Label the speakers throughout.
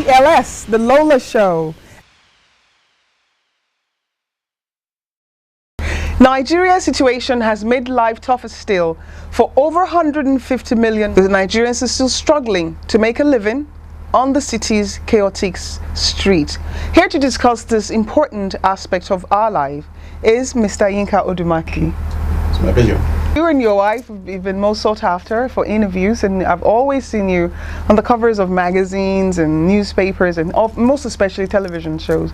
Speaker 1: LS, the Lola Show. Nigeria's situation has made life tougher still. For over 150 million, the Nigerians are still struggling to make a living on the city's chaotic street. Here to discuss this important aspect of our life is Mr. Yinka Odumakin.
Speaker 2: It's my pleasure.
Speaker 1: You and your wife have been most sought after for interviews, and I've always seen you on the covers of magazines and newspapers and most especially television shows,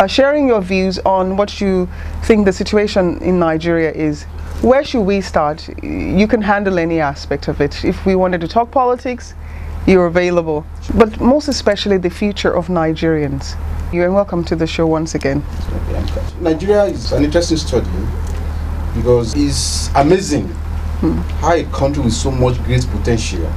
Speaker 1: sharing your views on what you think the situation in Nigeria is. Where should we start? You can handle any aspect of it. If we wanted to talk politics, you're available, but most especially the future of Nigerians. You're welcome to the show once again.
Speaker 2: Nigeria is an interesting study because it's amazing how a country with so much great potential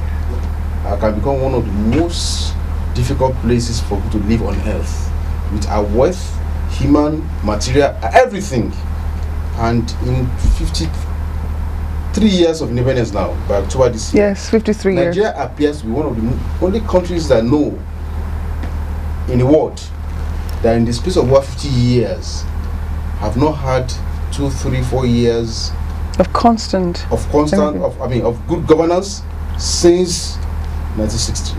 Speaker 2: can become one of the most difficult places for people to live on earth, with our wealth, human, material, everything. And in 53 years of independence now, by October this year,
Speaker 1: yes, 53 years,
Speaker 2: Nigeria appears to be one of the only countries that know in the world that in the space of over 50 years have not had 2, 3, 4 years
Speaker 1: of
Speaker 2: good governance since 1960.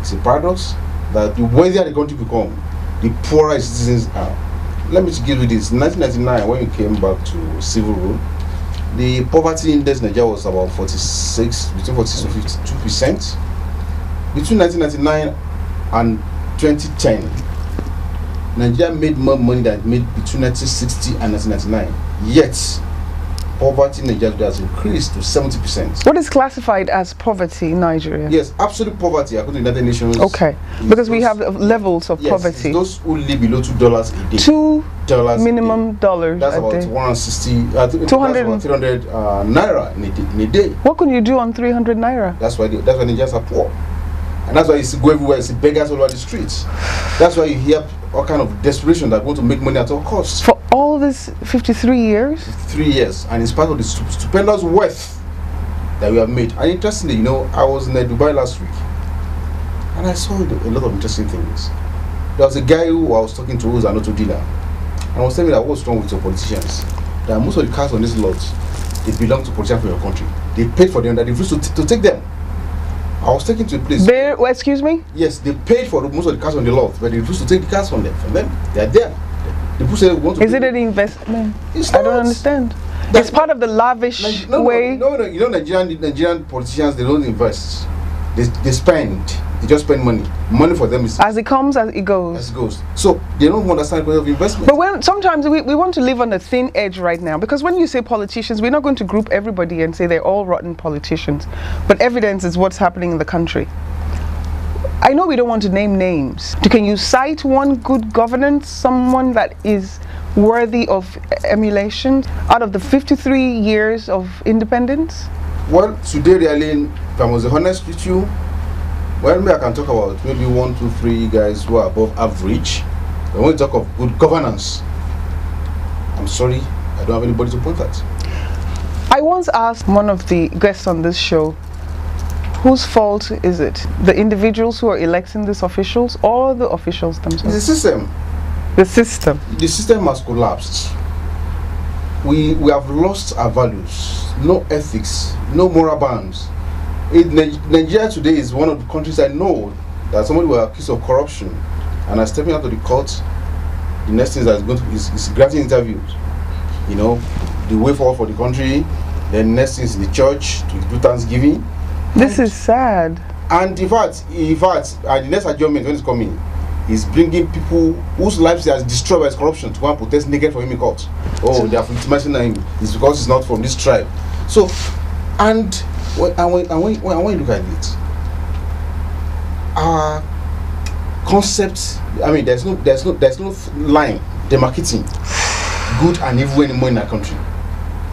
Speaker 2: It's a paradox that the wealthier the country become, the poorer its citizens are. Let me just give you this. In 1999, when we came back to civil rule, the poverty index in Nigeria was about between 46 to 52%. Between 1999 and 2010, Nigeria made more money than it made between 1960 and 1999. Yet, poverty in Nigeria has increased to 70%.
Speaker 1: What is classified as poverty in Nigeria?
Speaker 2: Yes, absolute poverty according to the United Nations.
Speaker 1: Okay, because we have levels of poverty.
Speaker 2: Yes, those who live below $2 a day.
Speaker 1: $2 minimum dollars
Speaker 2: that's
Speaker 1: a
Speaker 2: about
Speaker 1: day.
Speaker 2: 160, 300 naira in a day.
Speaker 1: What can you do on 300 naira?
Speaker 2: That's why Nigerians are poor. And that's why you see go everywhere, you see beggars all over the streets. That's why you hear all kind of desperation that want to make money at all costs.
Speaker 1: For all this 53 years?
Speaker 2: 3 years, and it's part of the stupendous wealth that we have made. And interestingly, you know, I was in Dubai last week, and I saw a lot of interesting things. There was a guy who I was talking to who was an auto dealer, and I was telling me that what's wrong with your politicians. That most of the cars on this lot, they belong to politicians from your country. They paid for them, that they refused to take them. I was taken to a place.
Speaker 1: Excuse me?
Speaker 2: Yes, they paid for most of the cars on the lot, but they refused to take the cars from them. They are there. The people say want to.
Speaker 1: Is it an investment?
Speaker 2: I
Speaker 1: don't understand. It's part of the lavish way.
Speaker 2: No. You know, Nigerian politicians, they don't invest. They spend. They just spend money. Money for them is
Speaker 1: as it comes, as it goes.
Speaker 2: As it goes. So they don't understand the point of investment.
Speaker 1: But sometimes we want to live on a thin edge right now, because when you say politicians, we're not going to group everybody and say they're all rotten politicians. But evidence is what's happening in the country. I know we don't want to name names. Can you cite one good governance, someone that is worthy of emulation out of the 53 years of independence?
Speaker 2: Well, today really, if I was honest with you, well, maybe I can talk about maybe 1, 2, 3 guys who are above average. But when we talk of good governance, I'm sorry, I don't have anybody to point at.
Speaker 1: I once asked one of the guests on this show, whose fault is it? The individuals who are electing these officials or the officials themselves?
Speaker 2: It's the system.
Speaker 1: The system.
Speaker 2: The system has collapsed. We have lost our values, no ethics, no moral bounds. Nigeria today is one of the countries I know that somebody was accused of corruption and are stepping out of the court. The next thing that is granting interviews. You know, the way forward for the country. Then next thing is the church to do Thanksgiving.
Speaker 1: This is sad.
Speaker 2: And in fact, the next adjournment when it's coming is bringing people whose lives are destroyed by his corruption to go and protest naked for him in court. Oh, they are victimizing him. It's because he's not from this tribe. So, and when you look at it, our concept, I mean, there's no line demarcating good and evil anymore in our country.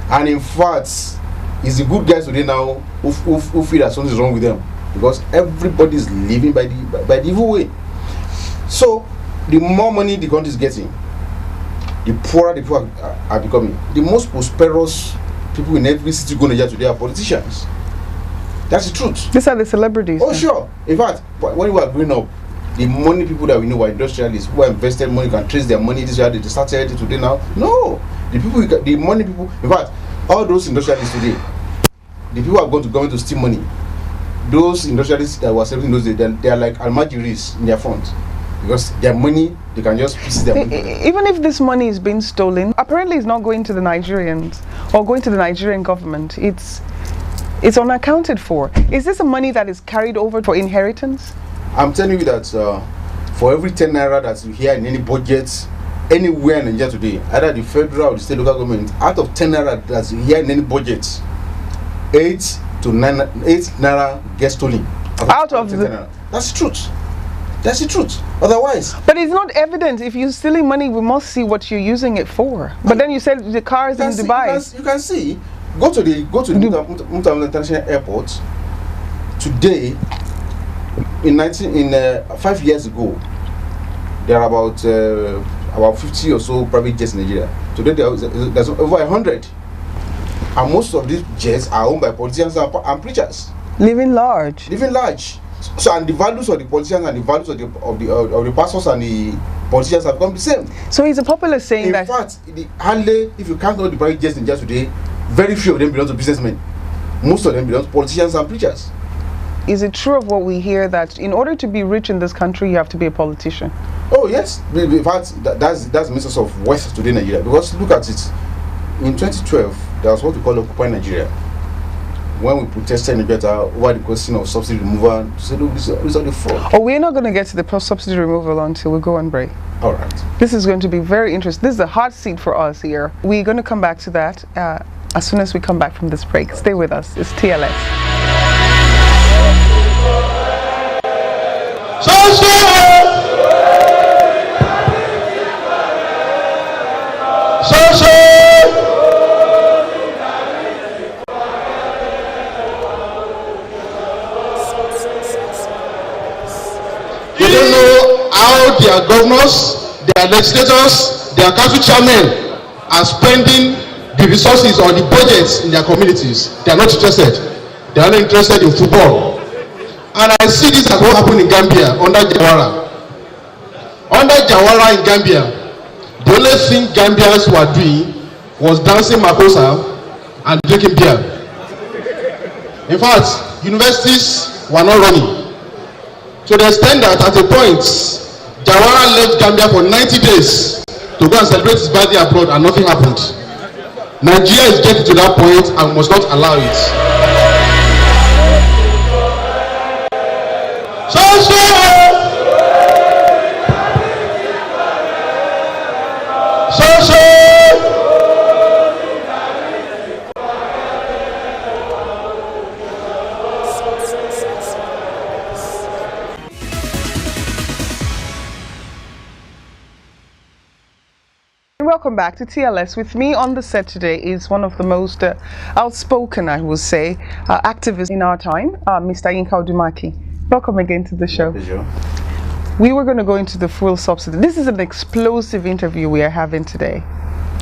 Speaker 2: And in fact, it's the good guys today now who feel that something is wrong with them, because everybody is living by the evil way. So, the more money the country is getting, the poorer the people are becoming. The most prosperous people in every city going to Nigeria today are politicians. That's the truth.
Speaker 1: These are the celebrities.
Speaker 2: Oh, sure. In fact, when we were growing up, the money people that we know are industrialists who are invested money, can trace their money. This is how they started today now. No, the money people. In fact, all those industrialists today, the people who are going to government to steal money, those industrialists that were selling those days, they are like almajiris in their front. Because their money, they can just piece their money.
Speaker 1: Even if this money is being stolen, apparently it's not going to the Nigerians or going to the Nigerian government. It's unaccounted for. Is this a money that is carried over for inheritance?
Speaker 2: I'm telling you that for every 10 naira that you hear in any budget, anywhere in Nigeria today, either the federal or the state local government, out of 10 naira that you hear in any budget, 8 naira gets stolen.
Speaker 1: Out of the...
Speaker 2: naira. That's the truth. That's the truth. Otherwise,
Speaker 1: but it's not evident. If you're stealing money, we must see what you're using it for. But then you said the cars in Dubai.
Speaker 2: You can see. Go to the Mutam International Airport today. In 5 years ago, there are about 50 or so private jets in Nigeria. Today there's over 100, and most of these jets are owned by politicians and preachers. Living large. So, and the values of the politicians and the values of the pastors and the politicians have become the same.
Speaker 1: So it's a popular saying that.
Speaker 2: In fact, hardly, if you count all the private jets in Nigeria today, very few of them belong to businessmen. Most of them belong to politicians and preachers.
Speaker 1: Is it true of what we hear that in order to be rich in this country, you have to be a politician?
Speaker 2: Oh yes, in fact, that's the message of wealth today in Nigeria. Because look at it, in 2012, there was what we call Occupy Nigeria. When we protested in Nigeria over the question of subsidy removal, to say, look, these are the fraud.
Speaker 1: Oh, we're not going to get to the subsidy removal until we go on break.
Speaker 2: All right.
Speaker 1: This is going to be very interesting. This is a hot seat for us here. We're going to come back to that as soon as we come back from this break. Stay with us. It's TLS.
Speaker 3: Their governors, their legislators, their council chairmen are spending the resources or the budgets in their communities. They are not interested. They are not interested in football. And I see this as what happened in Gambia under Jawara. Under Jawara in Gambia, the only thing Gambians were doing was dancing makosa and drinking beer. In fact, universities were not running. To the extent that at a point, Jawara left Gambia for 90 days to go and celebrate his birthday abroad and nothing happened. Nigeria is getting to that point and we must not allow it.
Speaker 1: Welcome back to TLS. With me on the set today is one of the most outspoken, I will say, activists in our time, Mr. Yinka Odumakin. Welcome again to the show. We were going to go into the fuel subsidy. This is an explosive interview we are having today.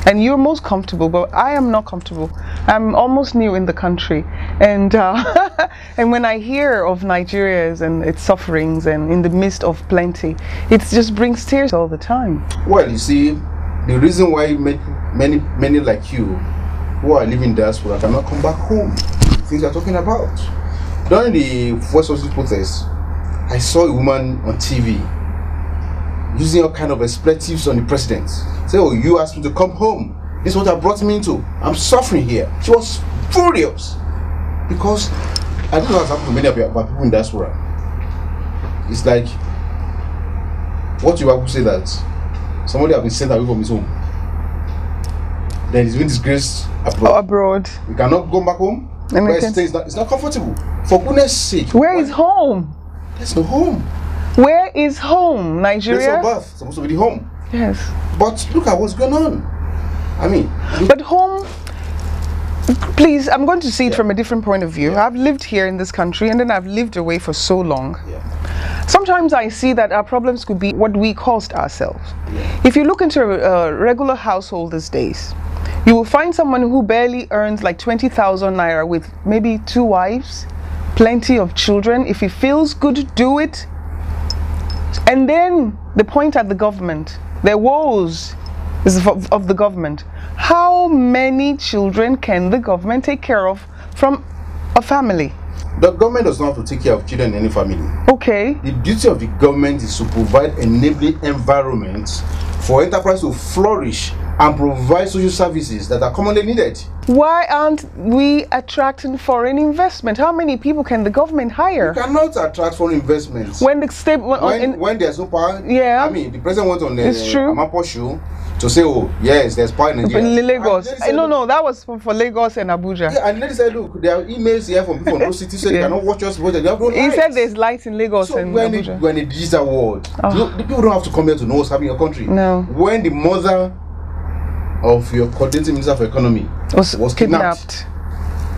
Speaker 1: And you're most comfortable, but I am not comfortable. I'm almost new in the country. And and when I hear of Nigeria's and its sufferings and in the midst of plenty, it just brings tears all the time.
Speaker 2: Well, you see, the reason why many like you who are living in diaspora cannot come back home, things you're talking about. During the first social protest, I saw a woman on TV using all kind of expletives on the president. Say, oh, you asked me to come home. This is what I brought me into. I'm suffering here. She was furious because I don't know what's happened to many of our people in diaspora. It's like what you have to say that somebody has been sent away from his home. Then he's been disgraced abroad. We cannot go back home.
Speaker 1: And
Speaker 2: it's not comfortable. For goodness sake.
Speaker 1: Where is home?
Speaker 2: There's no home.
Speaker 1: Where is home? Nigeria?
Speaker 2: Place of birth. Supposed to be the home.
Speaker 1: Yes.
Speaker 2: But look at what's going on. I mean.
Speaker 1: But home, please, I'm going to see it from a different point of view. I've lived here in this country and then I've lived away for so long. Sometimes I see that our problems could be what we caused ourselves. If you look into a regular household these days, you will find someone who barely earns like 20,000 naira with maybe 2 wives, plenty of children. If he feels good, do it. And then they point at the government. Their woes is of the government. How many children can the government take care of from a family?
Speaker 2: The government does not have to take care of children in any family.
Speaker 1: Okay.
Speaker 2: The duty of the government is to provide enabling environments for enterprise to flourish and provide social services that are commonly needed.
Speaker 1: Why aren't we attracting foreign investment? How many people can the government hire?
Speaker 2: You cannot attract foreign investments.
Speaker 1: When the state
Speaker 2: when there's no power.
Speaker 1: Yeah.
Speaker 2: I mean, the president went on the
Speaker 1: It's true.
Speaker 2: Amapo show to say, oh yes, there's power in Nigeria.
Speaker 1: In Lagos.
Speaker 2: Said,
Speaker 1: No, that was for Lagos and Abuja.
Speaker 2: Yeah, and then he said, look, there are emails here from people from those cities saying they cannot watch us, but they have no
Speaker 1: He said there's lights in Lagos and Abuja.
Speaker 2: When in the digital world, the people don't have to come here to know what's happening in your country.
Speaker 1: No.
Speaker 2: When the mother of your coordinating minister for economy was kidnapped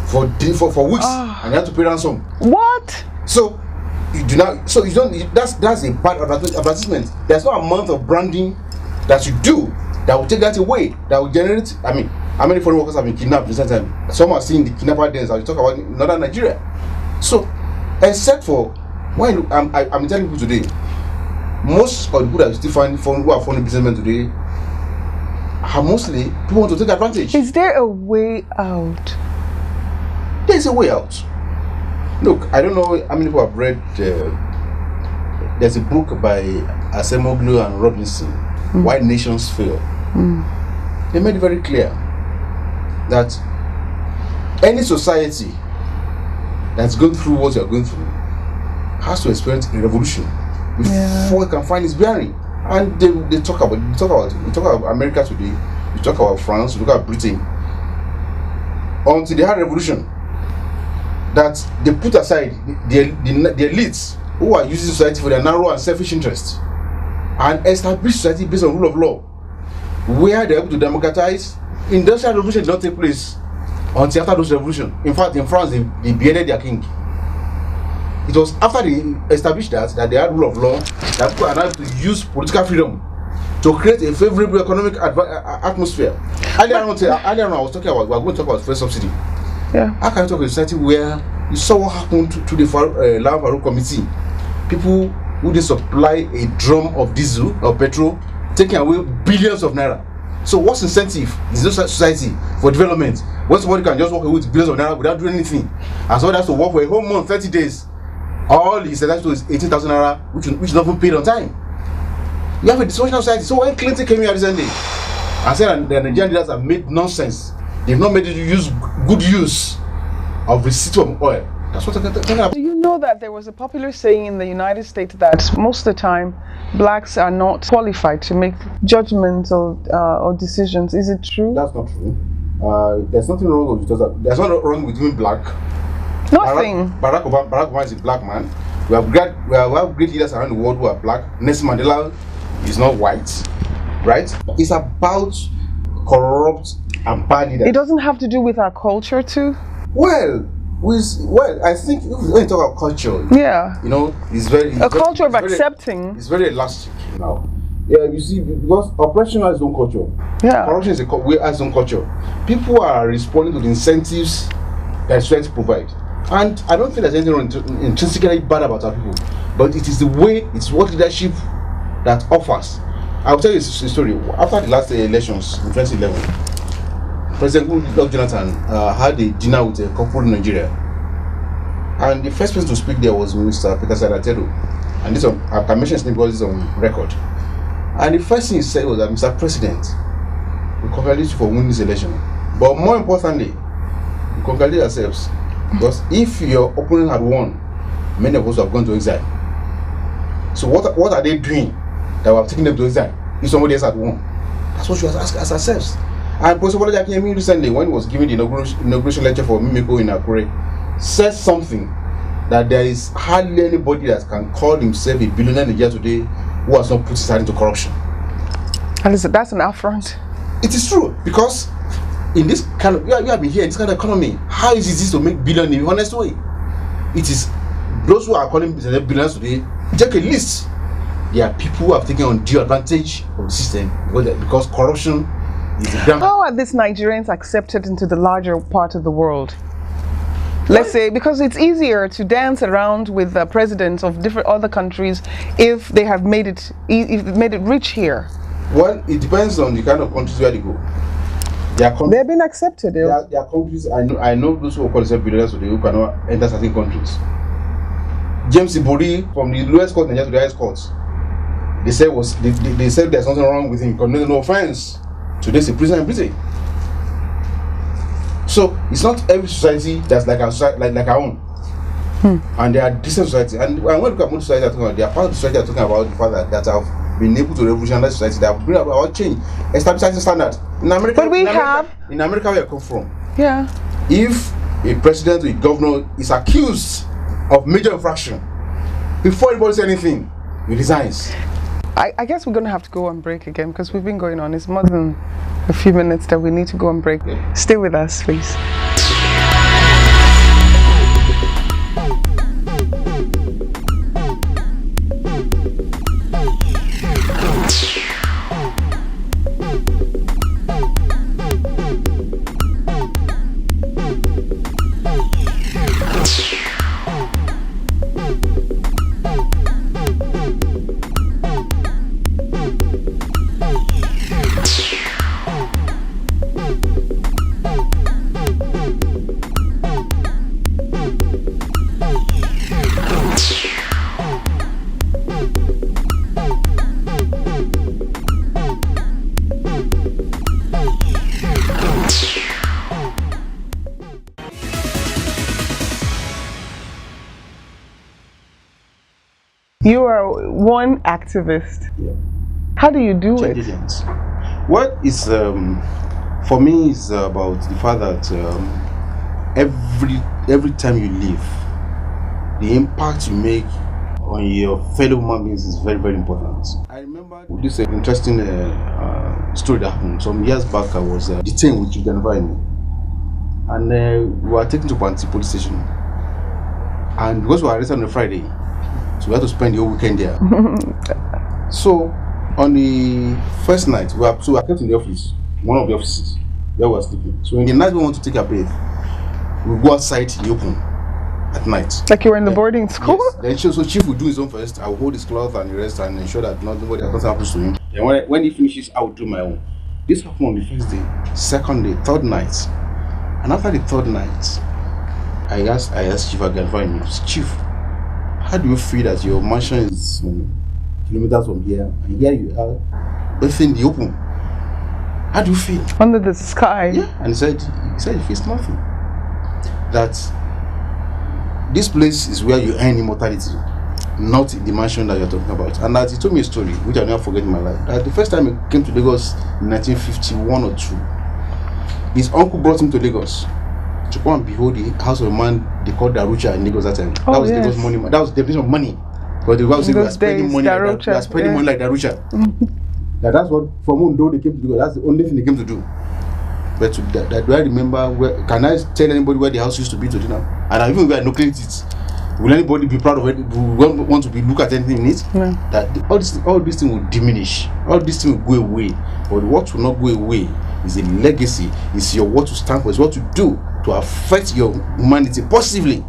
Speaker 2: for weeks, and you had to pay ransom.
Speaker 1: What?
Speaker 2: So you do not. So you don't. That's a part of advertisement. There's no amount of branding that you do that will take that away. That will generate. I mean, how many foreign workers have been kidnapped recent time? Some are seeing the kidnapper dens. I'll talk about northern Nigeria. So, except for when I'm telling people today, most of the people that you still find who are foreign businessmen today are mostly people want to take advantage.
Speaker 1: Is there a way out?
Speaker 2: There's a way out. Look, I don't know how many people have read. There's a book by Asemoglu and Robinson, Why Nations Fail. They made it very clear that any society that's going through what you're going through has to experience a revolution before it can find its bearing. And they talk about America today, we talk about France, we talk about Britain. Until they had a revolution, that they put aside the elites who are using society for their narrow and selfish interests and establish society based on rule of law, where they're able to democratize. Industrial revolution did not take place until after those revolution. In fact, in France, they beheaded their king. It was after they established that they had rule of law that people are able to use political freedom to create a favorable economic atmosphere. Earlier on, I was talking about, we are going to talk about first subsidy.
Speaker 1: Yeah.
Speaker 2: How can you talk about a society where you saw what happened to the Law Farouk Committee? People who they supply a drum of diesel or petrol, taking away billions of naira. So what's incentive is this society for development? When somebody can just walk away with billions of naira without doing anything, and somebody has to work for a whole month, 30 days, all he said to is 18,000 naira, which is not even paid on time. You have a dysfunctional society. So when Clinton came here recently and said that the Nigerian leaders have made nonsense, they've not made it good use of receipt of oil. That's what I'm talking about.
Speaker 1: Do you know that there was a popular saying in the United States that most of the time blacks are not qualified to make judgments or decisions? Is it true?
Speaker 2: That's not true. There's nothing wrong with that. There's nothing wrong with being black.
Speaker 1: Nothing.
Speaker 2: Barack Obama is a black man. We have great leaders around the world who are black. Nelson Mandela is not white, right? It's about corrupt and bad leaders.
Speaker 1: It doesn't have to do with our culture too?
Speaker 2: Well, I think when you talk about culture,
Speaker 1: yeah,
Speaker 2: you know, it's very
Speaker 1: culture of accepting.
Speaker 2: It's very elastic now. Yeah, you see, because oppression has its own culture.
Speaker 1: Yeah,
Speaker 2: corruption has its own culture. People are responding to the incentives that society provide, and I don't think there's anything intrinsically bad about our people, but it is the way, it's what leadership that offers. I'll tell you a story. After the last elections in 2011. President Goodluck Jonathan had a dinner with a couple in Nigeria, and the first person to speak there was Mr. Peter Sadatedo, and this I can mention his name because it's on record. And the first thing he said was that, Mr. President, we congratulate you for winning this election, but more importantly, we congratulate ourselves, because if your opponent had won, many of us would have gone to exile. So what are they doing that would have taken them to exile if somebody else had won? That's what we have to ask ourselves. And Professor Lola came in recently when he was giving the inauguration lecture for Mimiko in Akure, said something that there is hardly anybody that can call himself a billionaire in Nigeria today who has not put his hand into corruption.
Speaker 1: And that's an affront.
Speaker 2: It is true, because in this kind of, you have been here in this kind of economy, how easy is it to make billion in a honest way? It is those who are calling themselves billionaires today, take a list. There are people who have taken undue advantage of the system because corruption.
Speaker 1: How are these Nigerians accepted into the larger part of the world? Let's say, because it's easier to dance around with the presidents of different other countries if they have made it rich here.
Speaker 2: Well, it depends on the kind of countries where they go.
Speaker 1: They've been accepted.
Speaker 2: There are countries, I know those who call themselves billionaires today who cannot enter certain countries. James Ibori, from the lowest court in Nigeria to the highest court, they said there's something wrong with him. No offense. Today he's a prisoner in Britain. So it's not every society that's like our own. And there are decent society. And when we look at most society, they are part of the society talking about the fact that have been able to revolutionize society, that have bring about change, establish certain standard. In America,
Speaker 1: but
Speaker 2: in America where I come from,
Speaker 1: yeah.
Speaker 2: If a president or a governor is accused of major infraction, before anybody says anything, he resigns.
Speaker 1: I guess we're going to have to go on break again because we've been going on. It's more than a few minutes that we need to go on break. Yeah. Stay with us, please. You are one activist.
Speaker 2: Yeah.
Speaker 1: How do you do it?
Speaker 2: What is for me is about the fact that every time you live, the impact you make on your fellow human beings is very, very important. I remember this interesting story that happened some years back. I was detained with Yinka, and we were taken to Panti police station, and because we were arrested on a Friday, so we had to spend the whole weekend there. So on the first night, we were kept in the office, one of the offices where we were sleeping. So in the night we want to take a bath, we go outside in the open at night.
Speaker 1: Like you were in the boarding school?
Speaker 2: Yes. Then so Chief will do his own first. I will hold his cloth and the rest and ensure that nobody happens to him. And when he finishes, I will do my own. This happened on the first day, second day, third night. And after the third night, I asked Chief again, Chief, how do you feel that your mansion is kilometers from here, and here you are within the open? How do you feel?
Speaker 1: Under the sky.
Speaker 2: Yeah, and he said he feels nothing. That this place is where you earn immortality, not the mansion that you're talking about. And that he told me a story which I'll never forget in my life. That the first time he came to Lagos in 1951 or 2, his uncle brought him to Lagos to come and behold the house of a man they called Darucha in Lagos that time.
Speaker 1: Oh,
Speaker 2: that was
Speaker 1: yes.
Speaker 2: Lagos money. That was the definition of money. But the guy said we are spending money
Speaker 1: Darucha,
Speaker 2: like that. We are spending money like Darucha. That's what from Ondo they came to do. That's the only thing they came to do. But do I remember can I tell anybody where the house used to be today now? And even if we are looking at it, will anybody be proud of it? Will want to look at anything in it?
Speaker 1: No.
Speaker 2: That all these things will diminish. All these things will go away. But what will not go away is a legacy. It's your what to stand for. It's what to do to affect your humanity positively.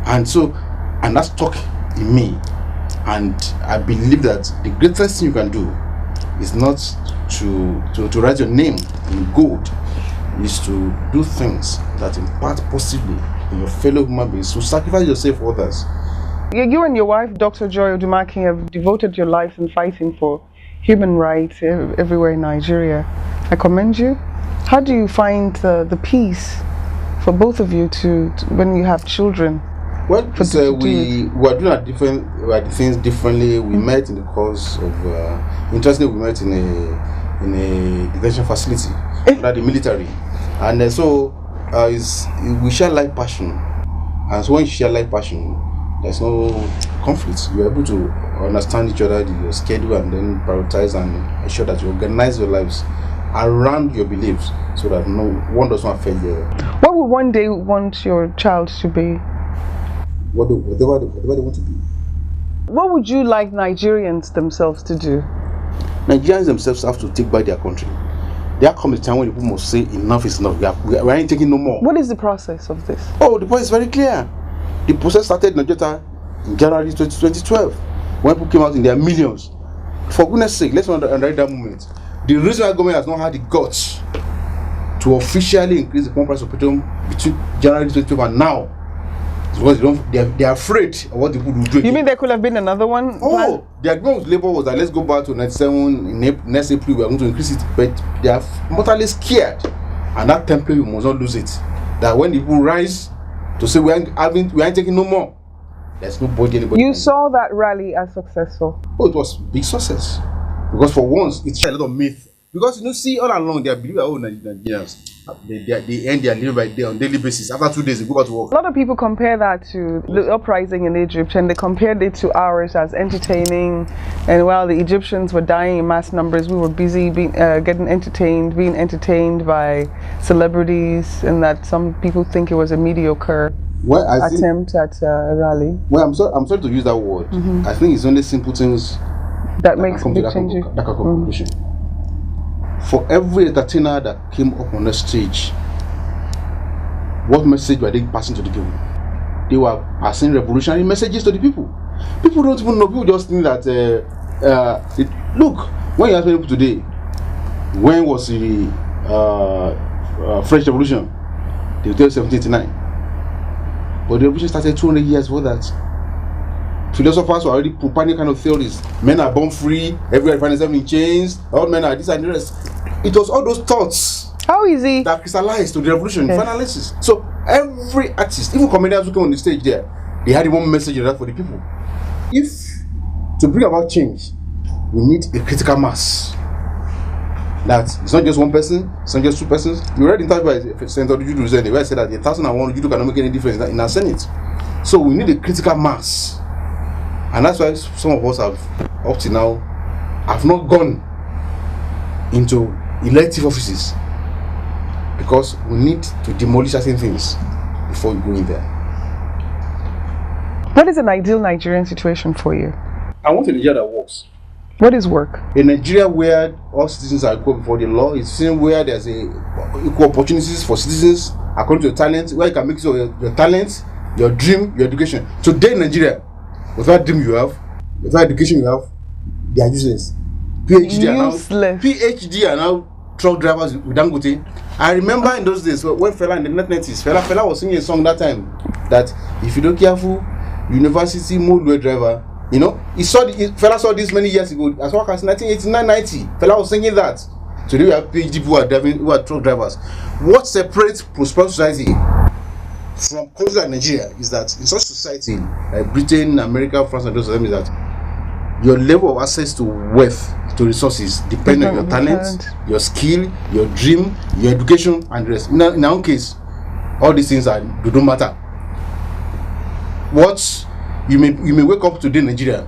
Speaker 2: And that's stuck in me. And I believe that the greatest thing you can do is not to write your name in gold, is to do things that impact positively on your fellow human beings, to sacrifice yourself for others.
Speaker 1: You and your wife, Dr. Joy Odumakin, have devoted your lives in fighting for human rights everywhere in Nigeria. I commend you. How do you find the peace for both of you to when you have children?
Speaker 2: Well, we are doing things differently. We met in the course of interestingly we met in a detention facility under the military, and we share like passion, and so when you share like passion, there's no conflict. You're able to understand each other, your schedule, and then prioritize and ensure that you organize your lives around your beliefs so that no one does not affect you.
Speaker 1: What would one day want your child to be?
Speaker 2: Whatever they want to be.
Speaker 1: What would you like Nigerians themselves to do?
Speaker 2: Nigerians themselves have to take back their country. there comes a time when people must say enough is enough. We ain't taking no more.
Speaker 1: What is the process of this?
Speaker 2: Oh, the point is very clear. The process started in Nigeria in January 2012 when people came out in their millions. For goodness sake, let's not underrate that moment. The reason our government has not had the guts to officially increase the pump price of petroleum between January 2012 and now is because they are afraid of what the people will do.
Speaker 1: You mean there could have been another one?
Speaker 2: Oh, the agreement with Labour was that let's go back to 97 in next April. We are going to increase it, but they are mortally scared, and that template we must not lose it. That when the people rise to say we aren't taking no more, there's nobody.
Speaker 1: You saw that rally as successful.
Speaker 2: Oh, it was big success because for once it's a lot of myth. Because see all along they believe Nigerians they end their living by day on daily basis. After 2 days they go back to work.
Speaker 1: A lot of people compare that to the uprising in Egypt, and they compared it to ours as entertaining. And while the Egyptians were dying in mass numbers, we were busy being entertained by celebrities, and that some people think it was a mediocre attempt at a rally.
Speaker 2: Well, I'm sorry to use that word. I think it's only simple things
Speaker 1: that makes big changes.
Speaker 2: That conclusion. For every entertainer that came up on the stage, what message were they passing to the people? They were passing revolutionary messages to the people. People don't even know. People just think that look, when you ask people today, when was the French Revolution? They will tell you 1789. But the revolution started 200 years before that. Philosophers were already propounding kind of theories. Men are born free, everybody finds themselves in chains, all men are this and the rest. It was all those thoughts
Speaker 1: how easy
Speaker 2: that crystallized to the revolution finalists. So every artist, even comedians who came on the stage there, they had one message that for the people. If to bring about change, we need a critical mass. That it's not just one person, it's not just two persons. You read in touch by Senator Judu Zene, where I said that 1,001 Judu cannot make any difference in our Senate. So we need a critical mass. And that's why some of us have, up to now, have not gone into elective offices. Because we need to demolish certain things before we go in there.
Speaker 1: What is an ideal Nigerian situation for you?
Speaker 2: I want a Nigeria that works.
Speaker 1: What is work?
Speaker 2: A Nigeria where all citizens are equal before the law. It's a where there's equal opportunities for citizens according to your talent, where you can make use of your talent, your dream, your education. Today in Nigeria, without dream you have, without education you have, they are useless. PhD are now truck drivers with Dangote. I remember in those days when Fela in the 1990s, Fela was singing a song that time that if you don't careful, university motorway driver. You know, Fela saw this many years ago. As far as 1989-90, Fela was singing that. Today we have PhD people who are truck drivers. What separates prosperous society from countries like Nigeria is that in such society like Britain, America, France, and those of them is that your level of access to wealth, to resources, depends on your talent, your skill, your dream, your education, and the rest. In our own case, all these things don't matter. You may wake up today in Nigeria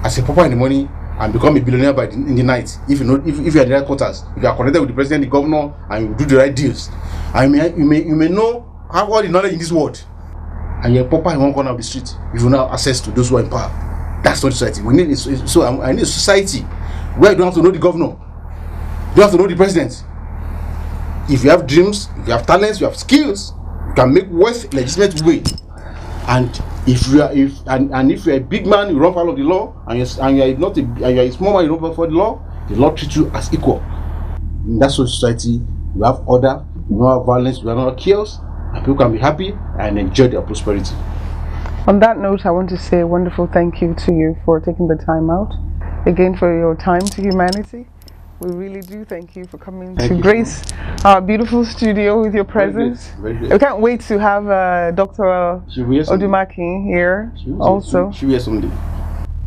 Speaker 2: as a pauper in the morning and become a billionaire in the night if you are in the right quarters, if you are connected with the president, the governor, and you do the right deals. And you may have all the knowledge in this world, and you're a pauper in one corner of the street. If you now have access to those who are in power, that's not society. I need a society where you don't have to know the governor, you don't have to know the president. If you have dreams, if you have talents, you have skills, you can make wealth in a legitimate way. And if you are a big man, you run foul of the law, and you are a small man, you run for the law treats you as equal. In that society, you have order, you don't have violence, you don't have chaos, and people can be happy and enjoy their prosperity.
Speaker 1: On that note, I want to say a wonderful thank you to you for taking the time out, again for your time to humanity. We really do thank you for coming to grace our beautiful studio with your presence.
Speaker 2: Very great.
Speaker 1: We can't wait to have Dr. Odumakin here also.
Speaker 2: She'll be here someday.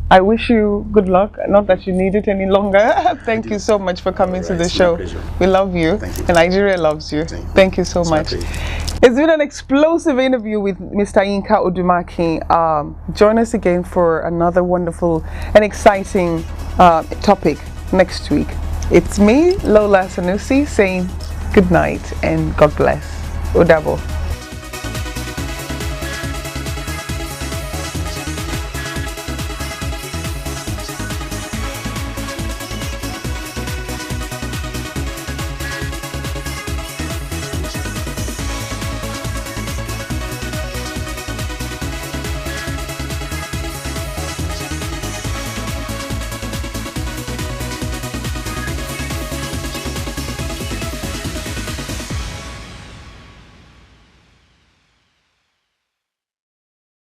Speaker 1: I wish you good luck, not that you need it any longer. Thank you so much for coming to the show. We love you, and Nigeria loves you. Thank you so much. It's been an explosive interview with Mr. Yinka Odumakin. Join us again for another wonderful and exciting topic next week. It's me, Lola Sanusy, saying good night and God bless. Odabo.